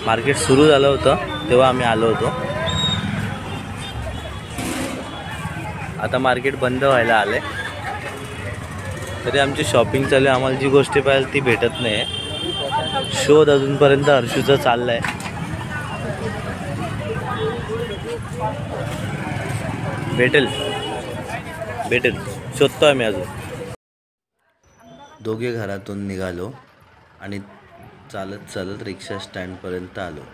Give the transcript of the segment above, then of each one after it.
Market सुरू झालं होतं तेव्हा आम्ही आलो होतो। आता मार्केट बंद व्हायला आले तरी आमची शॉपिंग चालू आहे। आम्हाला जी गोष्टी पाहिजे ती भेटत नाही। शोध अजूनपर्यंत हर्षूचा चाललाय। भेटेल शोधतोय मी अजून। दोघे घरातून निघालो आणि चालत चालत रिक्षा स्टँडपर्यंत आलो।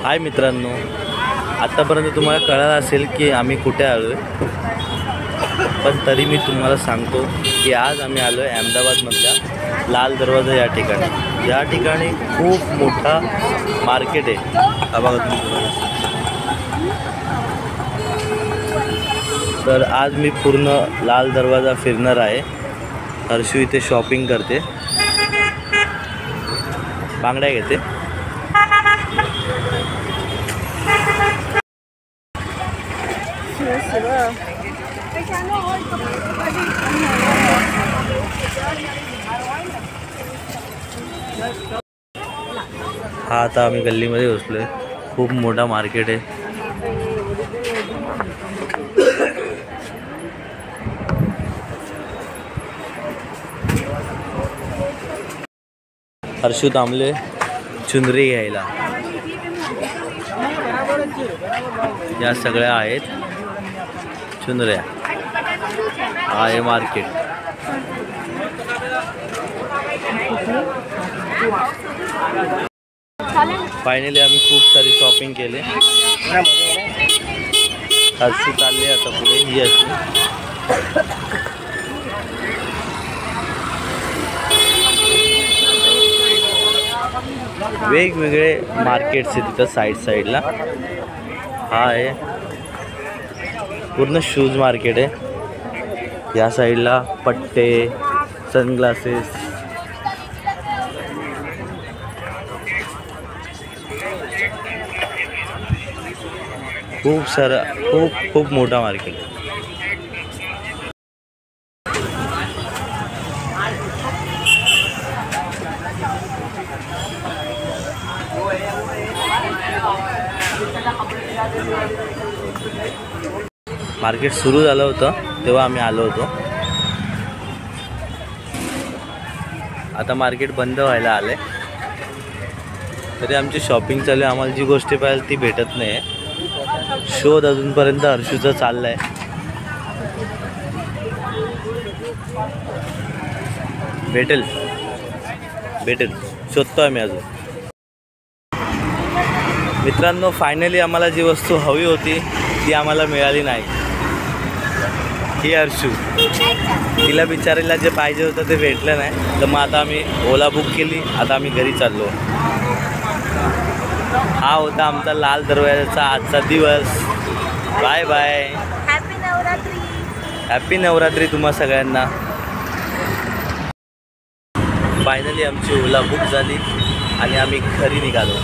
हाय मित्रांनो, आतापर्यंत तुम्हाला कळलं असेल की आम्ही कुठे आलो आहे, पण तरी मी तुम्हाला सांगतो की आज आम्ही आलो आहे अहमदाबादमधल्या लाल दरवाजा या ठिकाणी। या ठिकाणी खूप मोठा मार्केट आहे। बघा तुम्ही। तर आज मी पूर्ण लाल दरवाजा फिरणार आहे। हर्षू इथे शॉपिंग करते, बांगड्या घेते। हा आता आम्ही गल्लीमध्ये घुसलोय। खूप मोठा मार्केट आहे। हर्षू थांबले चुनरी घ्यायला। या सगळ्या आहेत चुनऱ्या। हा आहे मार्केट। फायनली आम्ही खूप सारी शॉपिंग केले। हर्षू चालले आता पुढे। ही अशी वेगवेगळे मार्केट्स आहेत तिथं साईडला। हा आहे पूर्ण शूज मार्केट आहे। या साईडला पट्टे, सनग्लासेस, खूप सारा खूप मोठा मार्केट आहे। मार्केट सुरू झालं होतं तेव्हा आम्ही आलो होतो। आता मार्केट बंद व्हायला आले तरी आमची शॉपिंग चालू आहे। आम्हाला जी गोष्टी पाहिजे ती भेटत नाही। शोध अजूनपर्यंत हर्षूचा चाललाय। भेटेल शोधतोय मी अजून। मित्रांनो, फायनली आम्हाला जी वस्तू हवी होती ती आम्हाला मिळाली नाही। ही हर्षू, तिला बिचारीला जे पाहिजे होतं ते भेटलं नाही। तर मग आता आम्ही ओला बुक केली। आता आम्ही घरी चाललो। हा होता आमचा लाल दरवाजाचा आजचा दिवस। बाय बाय, हॅपी नवरात्री तुम्हा सगळ्यांना। फायनली आमची ओला बुक झाली आणि आम्ही घरी निघालो।